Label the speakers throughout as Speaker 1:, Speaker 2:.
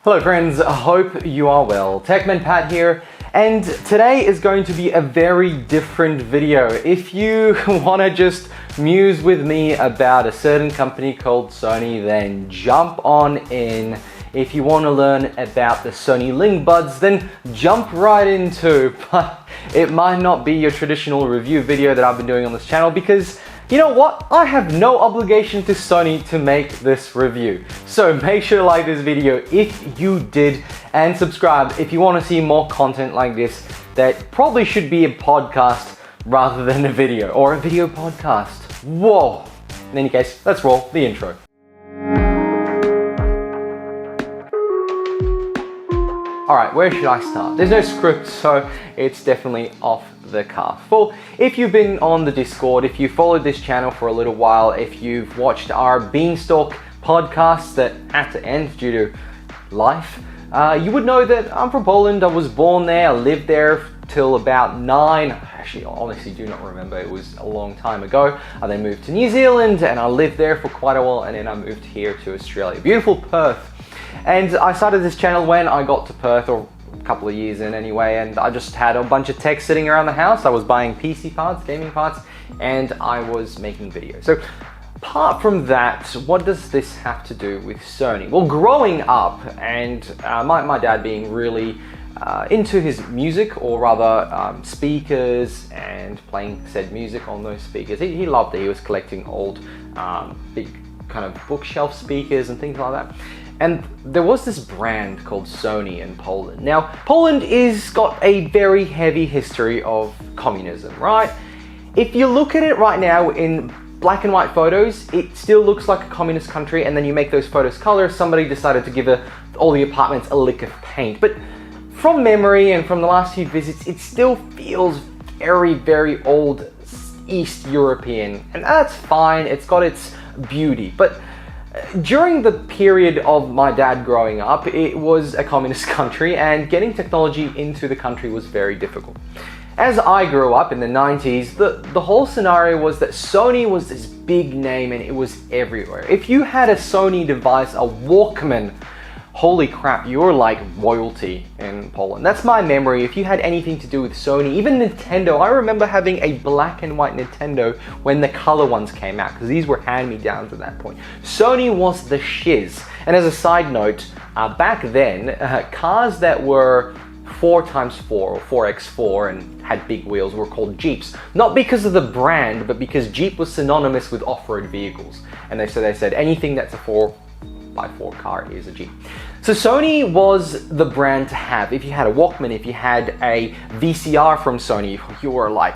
Speaker 1: Hello friends, I hope you are well. TechManPat here, and today is going to be a very different video. If you want to just muse with me about a certain company called Sony, then jump on in. If you want to learn about the Sony Linkbuds, then jump right into. But it might not be your traditional review video that I've been doing on this channel because you know what? I have no obligation to Sony to make this review. So make sure to like this video if you did and subscribe if you want to see more content like this that probably should be a podcast rather than a video or a video podcast. Whoa! In any case, let's roll the intro. Alright, where should I start? There's no script, so it's definitely off the cuff. Well, if you've been on the Discord, if you followed this channel for a little while, if you've watched our Beanstalk podcasts that had to end due to life, you would know that I'm from Poland. I was born there, I lived there till about 9. Actually, I honestly do not remember, it was a long time ago. I then moved to New Zealand and I lived there for quite a while, and then I moved here to Australia. Beautiful Perth. And I started this channel when I got to Perth, or a couple of years in anyway, and I just had a bunch of tech sitting around the house. I was buying PC parts, gaming parts, and I was making videos. So apart from that, what does this have to do with Sony? Well, growing up, and my dad being really into his music, or rather speakers, and playing said music on those speakers. He loved it. He was collecting old big kind of bookshelf speakers and things like that. And there was this brand called Sony in Poland. Now, Poland is got a very heavy history of communism, right? If you look at it right now in black and white photos, it still looks like a communist country, and then you make those photos color. Somebody decided to give all the apartments a lick of paint. But from memory and from the last few visits, it still feels very, very old East European. And that's fine, it's got its beauty. But during the period of my dad growing up, it was a communist country, and getting technology into the country was very difficult. As I grew up in the 90s, the whole scenario was that Sony was this big name and it was everywhere. If you had a Sony device, a Walkman, holy crap, you were like royalty in Poland. That's my memory. If you had anything to do with Sony, even Nintendo, I remember having a black and white Nintendo when the color ones came out, because these were hand-me-downs at that point. Sony was the shiz. And as a side note, back then, cars that were 4x4 or 4x4 and had big wheels were called Jeeps. Not because of the brand, but because Jeep was synonymous with off-road vehicles. And they said anything that's a 4x4 car is a Jeep. So Sony was the brand to have. If you had a Walkman, if you had a VCR from Sony, you were like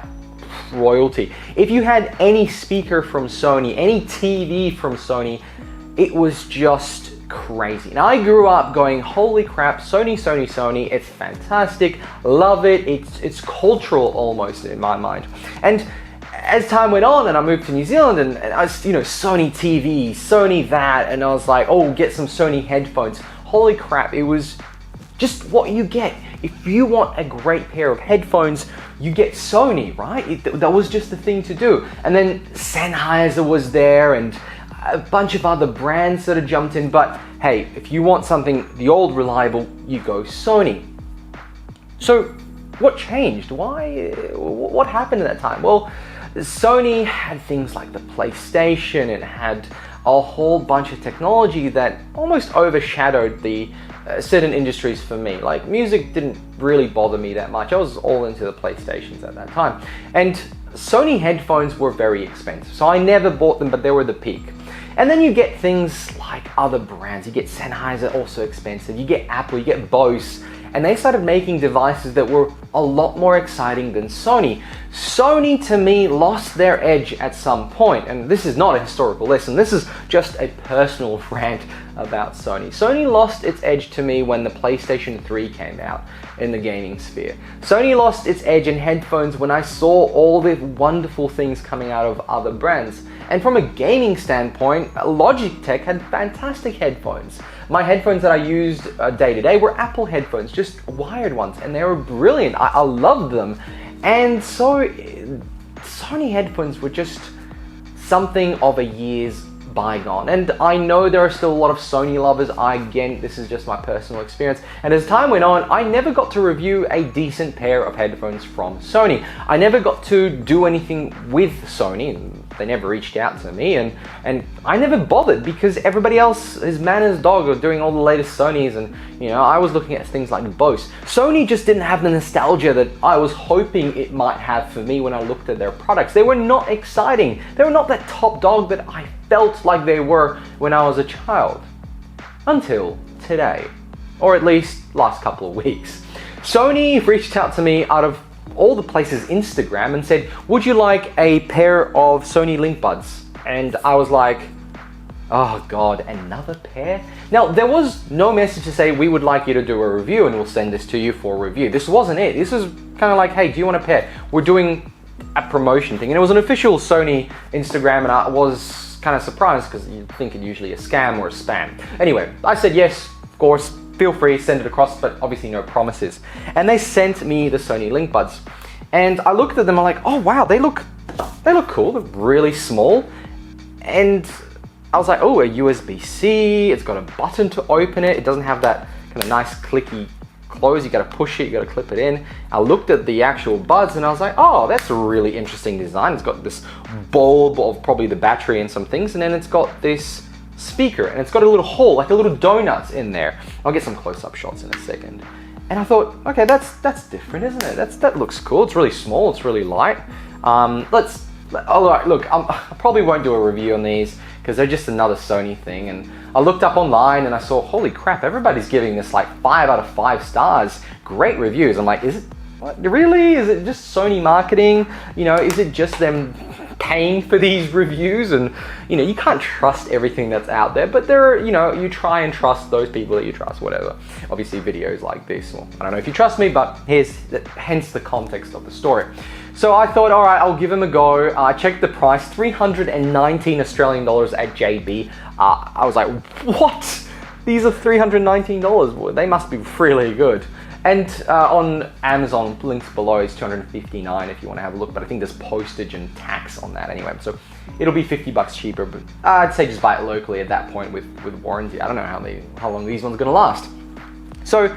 Speaker 1: royalty. If you had any speaker from Sony, any TV from Sony, it was just crazy. And I grew up going, holy crap, Sony, Sony, Sony, it's fantastic, love it, it's cultural almost in my mind. And as time went on and I moved to New Zealand, and I was, Sony TV, Sony that, and I was like, oh, get some Sony headphones. Holy crap, it was just what you get. If you want a great pair of headphones, you get Sony, right? That was just the thing to do. And then Sennheiser was there, and a bunch of other brands that had jumped in. But hey, if you want something, the old reliable, you go Sony. So what changed? Why? What happened at that time? Well, Sony had things like the PlayStation, and had a whole bunch of technology that almost overshadowed the certain industries for me. Like music didn't really bother me that much. I was all into the PlayStations at that time. And Sony headphones were very expensive, so I never bought them, but they were the peak. And then you get things like other brands. You get Sennheiser, also expensive. You get Apple, you get Bose, and they started making devices that were a lot more exciting than Sony. Sony, to me, lost their edge at some point, and this is not a historical lesson, this is just a personal rant about Sony. Sony lost its edge to me when the PlayStation 3 came out in the gaming sphere. Sony lost its edge in headphones when I saw all the wonderful things coming out of other brands. And from a gaming standpoint, Logitech had fantastic headphones. My headphones that I used day to day were Apple headphones, just wired ones, and they were brilliant. I loved them. And so Sony headphones were just something of a year's bygone. And I know there are still a lot of Sony lovers. Again, this is just my personal experience. And as time went on, I never got to review a decent pair of headphones from Sony. I never got to do anything with Sony, and they never reached out to me, and I never bothered because everybody else is man as dog or doing all the latest Sonys, and you know, I was looking at things like Bose. Sony just didn't have the nostalgia that I was hoping it might have for me when I looked at their products. They were not exciting. They were not that top dog that I felt like they were when I was a child. Until today, or at least last couple of weeks. Sony reached out to me out of all the places, Instagram, and said, would you like a pair of Sony Linkbuds? And I was like, oh God, another pair? Now, there was no message to say, we would like you to do a review and we'll send this to you for review. This wasn't it. This was kind of like, hey, do you want a pair? We're doing a promotion thing. And it was an official Sony Instagram, and I was kind of surprised because you'd think it usually a scam or a spam. Anyway, I said, yes, of course, feel free, send it across, but obviously no promises. And they sent me the Sony Linkbuds. And I looked at them, I'm like, oh wow, they look cool, they're really small. And I was like, oh, a USB-C, it's got a button to open it, it doesn't have that kind of nice clicky close, you gotta push it, you gotta clip it in. I looked at the actual buds and I was like, oh, that's a really interesting design. It's got this bulb of probably the battery and some things, and then it's got this speaker, and it's got a little hole, like a little donut in there. I'll get some close-up shots in a second. And I thought, okay, that's different, isn't it? That looks cool. It's really small, it's really light. All right, look, I probably won't do a review on these because they're just another Sony thing. And I looked up online and I saw, holy crap, everybody's giving this like 5 out of 5 stars. Great reviews. I'm like, is it, what, really? Is it just Sony marketing? You know, is it just them paying for these reviews? And you know, you can't trust everything that's out there, but there are, you know, you try and trust those people that you trust, whatever. Obviously videos like this, well, I don't know if you trust me, but hence the context of the story. So I thought, all right, I'll give them a go. I checked the price, 319 Australian dollars at JB. I was like, what? These are $319, they must be really good. And on Amazon, links below, is $259 if you want to have a look, but I think there's postage and tax on that anyway, so it'll be $50 cheaper, but I'd say just buy it locally at that point with warranty. I don't know how long these ones are gonna last. So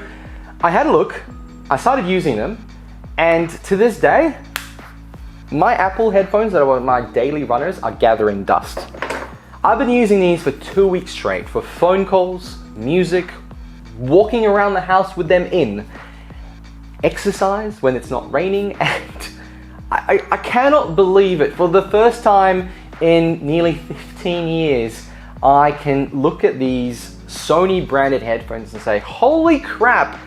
Speaker 1: I had a look, I started using them, and to this day, my Apple headphones that are my daily runners are gathering dust. I've been using these for 2 weeks straight for phone calls, music, walking around the house with them in, exercise when it's not raining, and I cannot believe it. For the first time in nearly 15 years, I can look at these Sony branded headphones and say, holy crap,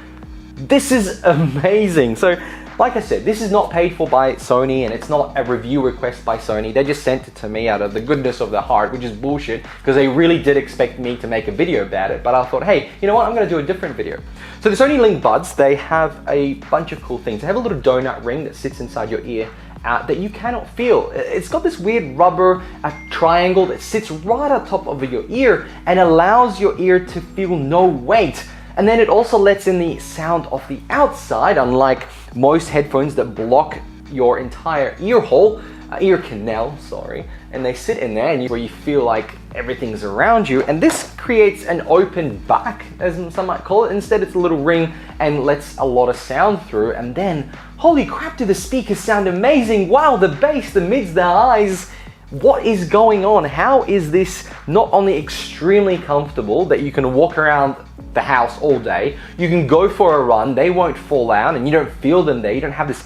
Speaker 1: this is amazing. So like I said, this is not paid for by Sony, and it's not a review request by Sony. They just sent it to me out of the goodness of their heart, which is bullshit, because they really did expect me to make a video about it. But I thought, hey, you know what? I'm gonna do a different video. So the Sony Linkbuds, they have a bunch of cool things. They have a little donut ring that sits inside your ear that you cannot feel. It's got this weird rubber triangle that sits right on top of your ear and allows your ear to feel no weight. And then it also lets in the sound of the outside, unlike most headphones that block your entire ear hole, ear canal, sorry, and they sit in there and where you feel like everything's around you. And this creates an open back, as some might call it. Instead, it's a little ring and lets a lot of sound through. And then, holy crap, do the speakers sound amazing? Wow, the bass, the mids, the highs. What is going on? How is this not only extremely comfortable that you can walk around the house all day, you can go for a run, they won't fall out and you don't feel them there, you don't have this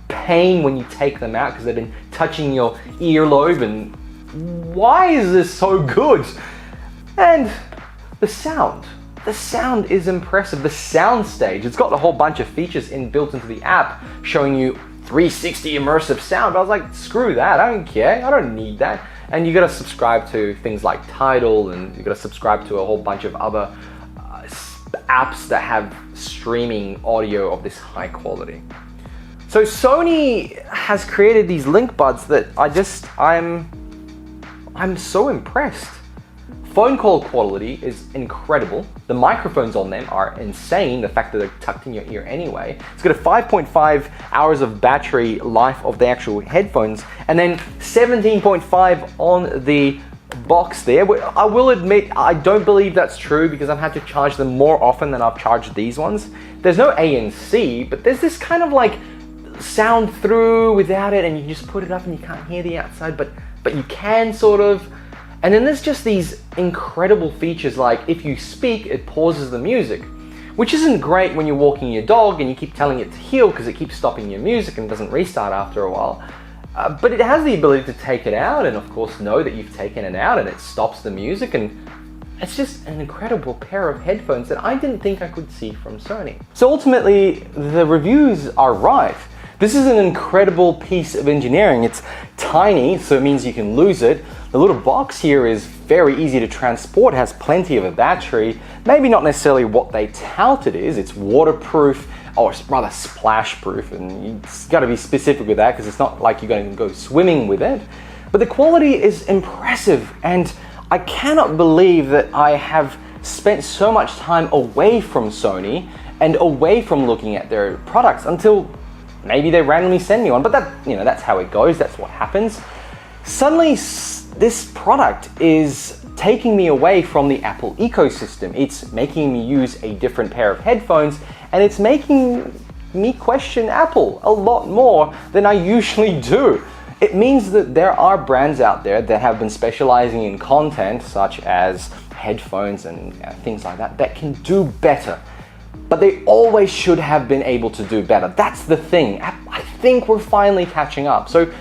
Speaker 1: pain when you take them out because they've been touching your earlobe, and why is this so good? And the sound is impressive. The sound stage, it's got a whole bunch of features built into the app showing you 360 immersive sound. I was like, screw that, I don't care, I don't need that. And you gotta subscribe to things like Tidal, and you gotta subscribe to a whole bunch of other apps that have streaming audio of this high quality. So Sony has created these Linkbuds that I'm so impressed. Phone call quality is incredible. The microphones on them are insane. The fact that they're tucked in your ear anyway. It's got a 5.5 hours of battery life of the actual headphones, and then 17.5 on the box there. I will admit, I don't believe that's true because I've had to charge them more often than I've charged these ones. There's no ANC, but there's this kind of like sound through without it, and you just put it up and you can't hear the outside, but you can sort of. And then there's just these incredible features like if you speak, it pauses the music, which isn't great when you're walking your dog and you keep telling it to heel because it keeps stopping your music and doesn't restart after a while. But it has the ability to take it out and of course know that you've taken it out, and it stops the music, and it's just an incredible pair of headphones that I didn't think I could see from Sony. So ultimately, the reviews are right. This is an incredible piece of engineering. It's tiny, so it means you can lose it. The little box here is very easy to transport, has plenty of a battery. Maybe not necessarily what they tout it is. It's waterproof, or rather splash proof, and you've got to be specific with that because it's not like you're going to go swimming with it. But the quality is impressive, and I cannot believe that I have spent so much time away from Sony and away from looking at their products until maybe they randomly send me one, but that's how it goes, that's what happens. Suddenly, this product is taking me away from the Apple ecosystem. It's making me use a different pair of headphones, and it's making me question Apple a lot more than I usually do. It means that there are brands out there that have been specializing in content, such as headphones and things like that, that can do better. But they always should have been able to do better. That's the thing. I think we're finally catching up. So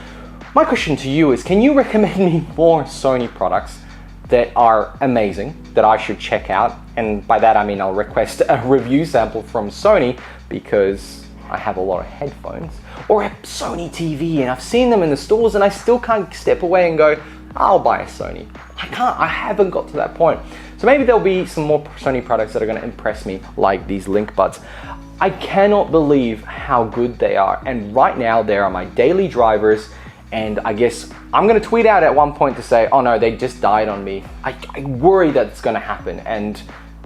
Speaker 1: my question to you is, can you recommend me more Sony products that are amazing, that I should check out? And by that I mean I'll request a review sample from Sony because I have a lot of headphones. Or a Sony TV, and I've seen them in the stores and I still can't step away and go, I'll buy a Sony. I haven't got to that point. So maybe there'll be some more Sony products that are going to impress me, like these Linkbuds. I cannot believe how good they are, and right now they are my daily drivers, and I guess I'm going to tweet out at one point to say, oh no, they just died on me. I worry that it's going to happen, and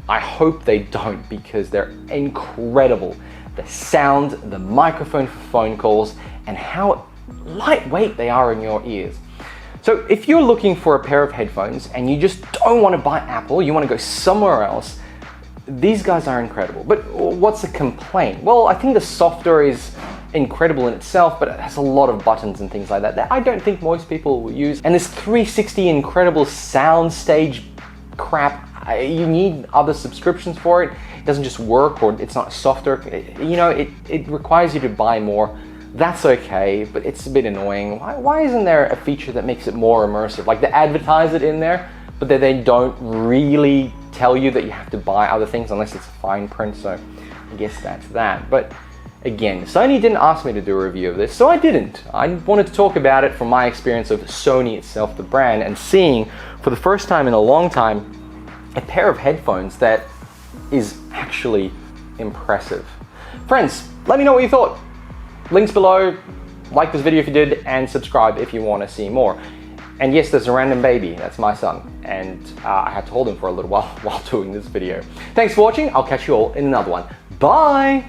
Speaker 1: I hope they don't because they're incredible. The sound, the microphone for phone calls, and how lightweight they are in your ears. So if you're looking for a pair of headphones and you just don't want to buy Apple, you want to go somewhere else, these guys are incredible. But what's the complaint? Well, I think the software is incredible in itself, but it has a lot of buttons and things like that I don't think most people will use. And this 360 incredible soundstage crap, you need other subscriptions for it. It doesn't just work, or it's not software. It requires you to buy more. That's okay, but it's a bit annoying. Why isn't there a feature that makes it more immersive? Like they advertise it in there, but then they don't really tell you that you have to buy other things unless it's fine print, so I guess that's that. But again, Sony didn't ask me to do a review of this, so I didn't. I wanted to talk about it from my experience of Sony itself, the brand, and seeing for the first time in a long time a pair of headphones that is actually impressive. Friends, let me know what you thought. Links below, like this video if you did, and subscribe if you want to see more. And yes, there's a random baby, that's my son, and I had to hold him for a little while doing this video. Thanks for watching, I'll catch you all in another one. Bye!